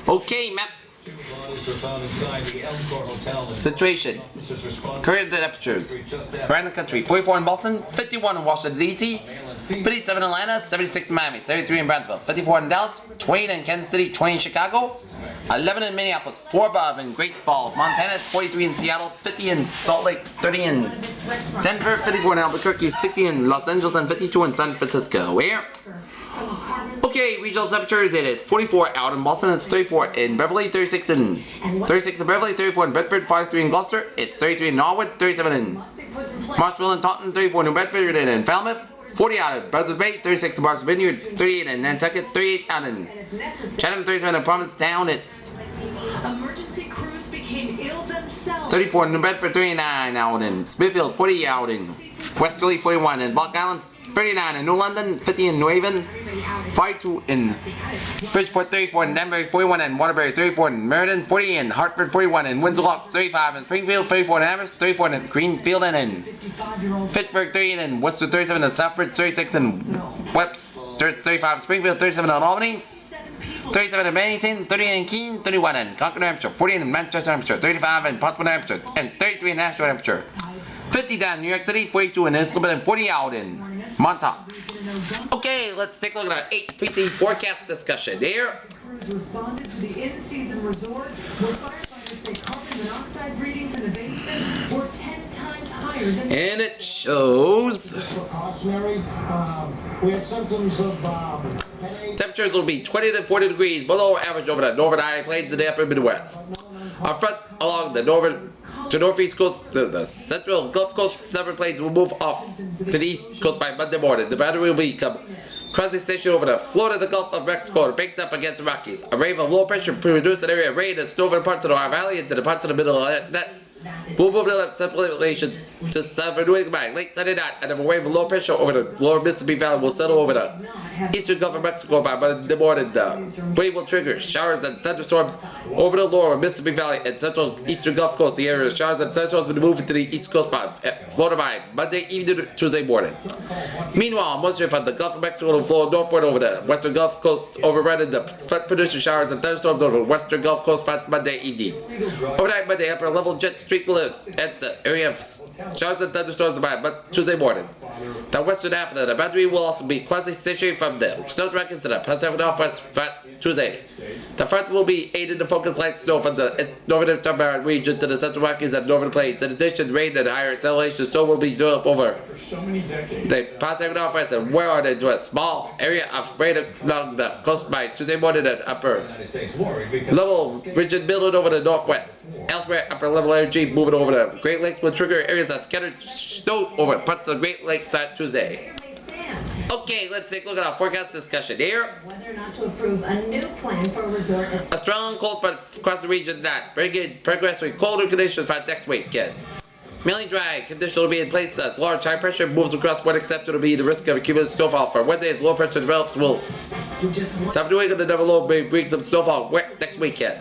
Okay, map situation. Current temperatures around the country: 44 in Boston, 51 in Washington D.C., 57 in Atlanta, 76 in Miami, 73 in Brownsville, 54 in Dallas, 28 in Kansas City, 20 in Chicago, 11 in Minneapolis, 4 above in Great Falls, Montana, 43 in Seattle, 50 in Salt Lake, 30 in Denver, 54 in Albuquerque, 60 in Los Angeles, and 52 in San Francisco. Where? Okay, regional temperatures: it is 44 out in Boston, it's 34 in Beverly, 36 in Beverly, 34 in Bedford, 43 in Gloucester, it's 33 in Norwood, 37 in Marshville and Taunton, 34 in New Bedford and in Falmouth, 40 out of Buzzards Bay, 36 in Martha's Vineyard, 38 in Nantucket, 38 out in Chatham, 37 in Provincetown, it's emergency crews became ill themselves. 34 in New Bedford, 39 out in Smithfield, 40 out in Westerly, 41 in Block Island, 39 in New London, 50 in New Haven, 42 in Bridgeport, 34 in Denver, 41 in Waterbury, 34 in Meriden, 40 in Hartford, 41 in Windsor Locks, 35 in Springfield, 34 in Amherst, 34 in Greenfield and in Pittsburgh, 38 in Worcester, 37 in Southbridge, 36 in Webster, 35 in Springfield, 37 in Albany, 37 in Bennington, 30 in Keene, 31 in Concord, New Hampshire, 40 in Manchester, New Hampshire, 35 in Portsmouth, New Hampshire, and 33 in Nashville, New Hampshire, 50 down in New York City, 42 in Islip, and 40 out in Montauk. Okay, let's take a look at our HPC forecast discussion here. Crews responded to the in-season resort where firefighters say carbon monoxide readings in the basement were 10 times higher than. And it shows Precautionary. We had symptoms of headache. temperatures will be 20 to 40 degrees below average over the northern high plains and the upper Midwest. Our front along the northern to northeast coast to the central Gulf Coast southern plains will move off to the east coast by Monday morning. The battery will become cross-station over the Florida, the Gulf of Mexico, baked up against the Rockies. A wave of low pressure produced an area of rain and snow over parts of the Ohio Valley into the parts of the middle of that. Will move the left circulation to southern New England by late Sunday night, and a wave of low pressure over the lower Mississippi Valley will settle over the eastern Gulf of Mexico by Monday morning. The wave will trigger showers and thunderstorms over the lower Mississippi Valley and central eastern Gulf Coast. The area of showers and thunderstorms will move into the east coast by Florida by Monday evening to Tuesday morning. Meanwhile, moisture from the Gulf of Mexico will flow northward over the western Gulf Coast, overrunning the flood producing showers and thunderstorms over the western Gulf Coast by Monday evening. Overnight, Monday, upper level jet streak will at the area of showers and thunderstorms by Tuesday morning. The western half of the battery will also be quasi-stationary from the snow records to the Pacific Northwest front Tuesday. The front will be aided to focus light snow from the northern Tamarack region to the Central Rockies and northern plains. In addition, rain and higher acceleration snow will be developed over the Pacific Northwest and wear into a small area of rain along the coast by Tuesday morning and upper level region building over the northwest. Elsewhere, upper level energy moving over the Great Lakes will trigger areas of scattered snow over parts of the Great Lakes on Tuesday. Okay, let's take a look at our forecast discussion here. Whether or not to approve a new plan for a resort at A strong cold front across the region that progressively colder conditions for next weekend. Mainly dry conditions will be in place as large high pressure moves across what accepted to be the risk of accumulated snowfall. For Wednesday, as low pressure develops, will south New England and never low bring some snowfall next weekend.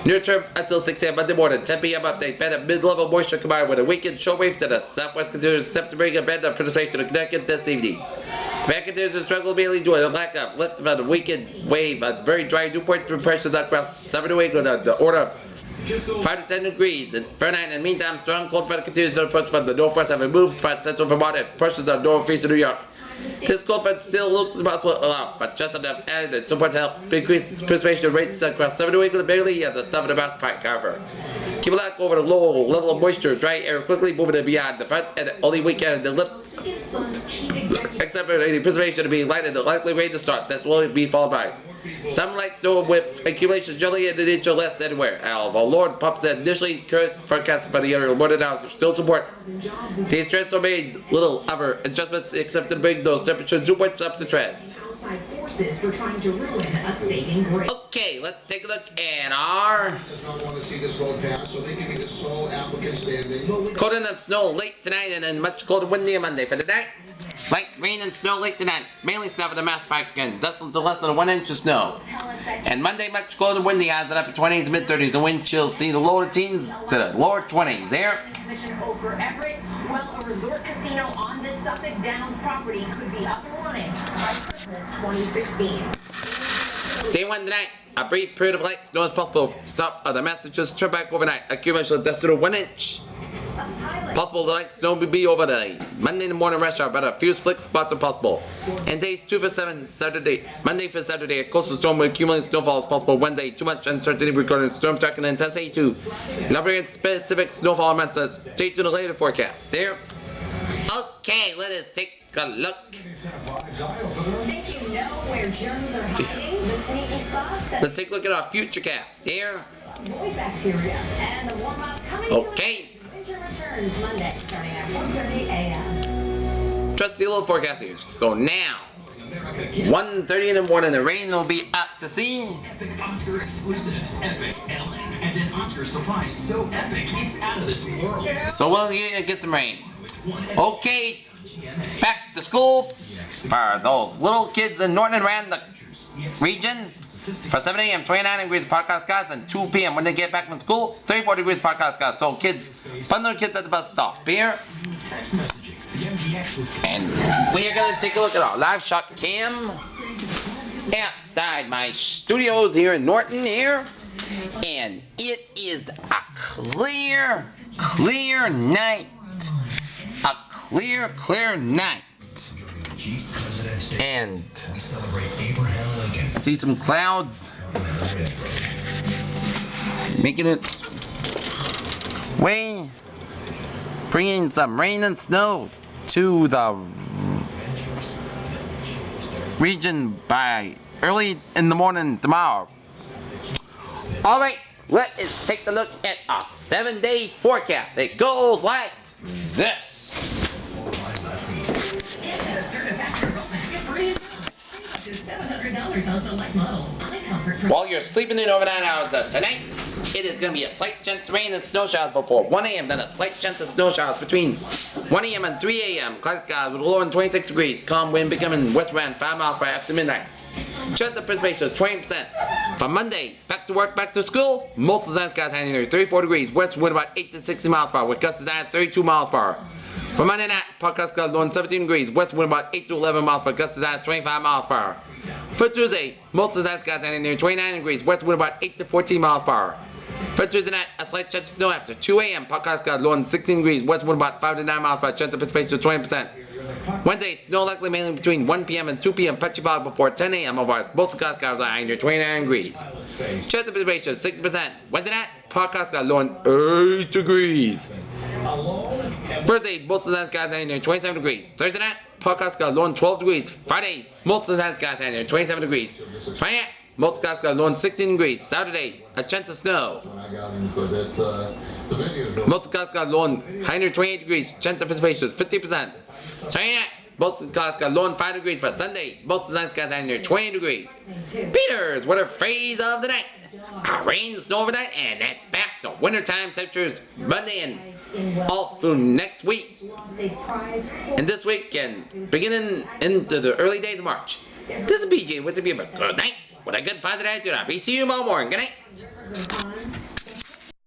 Near term until 6 a.m. Monday morning, 10 p.m. update. Band of mid-level moisture combined with a weakened shortwave to the southwest continues attempt to bring a band of precipitation to the Connecticut this evening. The band continues to struggle mainly due to a lack of lift from a weakened wave on very dry Newport pressures across southern New England on the order of 5 to 10 degrees in Fahrenheit. In the meantime, strong cold front continues to approach from the northwest, having moved from central Vermont and pressures on northeastern New York. This cold front still looks possible enough, but just enough added and support to help increase precipitation rates across southern New England, mainly at the southern Mass Pike Carver. Keep a look over the low level of moisture, dry air quickly moving beyond the front, and only weekend the lift. Except for any precipitation to be light and the likely rain to start. This will be followed by some light snow with accumulation generally in an inch or less anywhere. Although Lord pumps that initially current forecast for the area more than now still support. These trends will made little other adjustments except to bring those temperatures 2 points up to trends. forces for trying to ruin a saving grace. Okay, let's take a look at our Does not want to see this road pass, so they can be the sole applicant standing. cold enough snow late tonight and then much colder windy on Monday. For the night, light rain and snow late tonight, mainly south of the Mass Pike and dusting to less than 1 inch of snow. And Monday, much colder and windy, highs at upper 20s to mid-30s, and wind chills see the lower teens to the lower 20s. There. Commission over Everett. Well, a resort casino on this Suffolk Downs property could be up and running by Christmas 2016. Day 1 tonight, A brief period of light snow is possible. South of the Massachusetts Turnpike overnight. Accumulation of dust to 1 inch. Possible light snow will be overnight. Monday in the morning rush hour, but a few slick spots are possible. And days 2 for 7, Saturday. Monday for Saturday, a coastal storm with accumulating snowfall is possible. Wednesday, too much uncertainty regarding storm track and intensity 2. Elaborating specific snowfall amounts. Stay tuned to the later forecast. There. Okay, let us take a look. Think you know where germs are hiding? The sneaky spots that Let's take a look at our future cast here. avoid bacteria. And the warm-up coming Okay. to winter returns Monday, starting at 4:30 a.m. Trust the little forecast here. So now, 1:30 in the morning, the rain will be out to sea. Epic Oscar exclusives, Epic, Ellen, and an Oscar surprise so epic it's out of this world. So we'll get some rain. Okay, back to school for those little kids in Norton and Rand the region. For 7 a.m., 29 degrees podcast skies, and 2 p.m. when they get back from school, 34 degrees podcast skies. So kids, bundle kids at the bus stop here. Text messaging. The MDX was And we are going to take a look at our live shot cam outside my studios here in Norton here. And it is a clear night. A clear night. And see some clouds making its way, bringing some rain and snow to the region by early in the morning tomorrow. All right, let us take a look at our 7-day forecast. It goes like this. $700 on select models. While you're sleeping in overnight hours tonight, it is going to be a slight chance of rain and snow showers before 1 a.m. Then a slight chance of snow showers between 1 a.m. and 3 a.m. Cloudy skies with a low of 26 degrees. Calm wind becoming west around 5 miles per hour after midnight. Chance of precipitation is 20%. For Monday, back to work, back to school, most of the sun skies hanging near 34 degrees. West wind about 8 to 60 miles per hour with gusts as high as 32 miles per hour. For Monday night, podcast skies low 17 degrees. West wind about 8 to 11 miles per hour, gusts as high as 25 miles per hour. For Tuesday, most of the sun skies hanging near 29 degrees. West wind about 8 to 14 miles per hour. For Tuesday night, a slight chance of snow after 2 a.m. Podcast skies low 16 degrees. West wind about 5 to 9 miles per hour. Chance of precipitation 20%. Wednesday, snow likely mainly between 1 p.m. and 2 p.m. Patchy fog before 10 a.m. Otherwise, most of the skies are near 29 degrees. Chance of precipitation 60%. Wednesday night, podcast skies low 8 degrees. Thursday, most of the skies are near 27 degrees. Thursday night, podcast skies low 12 degrees. Friday, most of the skies are near 27 degrees. Friday night, most skies are low 16 degrees. Saturday, a chance of snow. Most of the skies are low high near 28 degrees. Chance of precipitation is 50%. Sunday night, most of the skies are low 5 degrees. For Sunday, most of the skies are near 20 degrees. Peters, what a phrase of the night. Rain, snow overnight, and that's back to wintertime temperatures Monday and all through next week. And this week and beginning into the early days of March. This is PJ with a good night with a good positive attitude. I'll be see you tomorrow morning. Good night.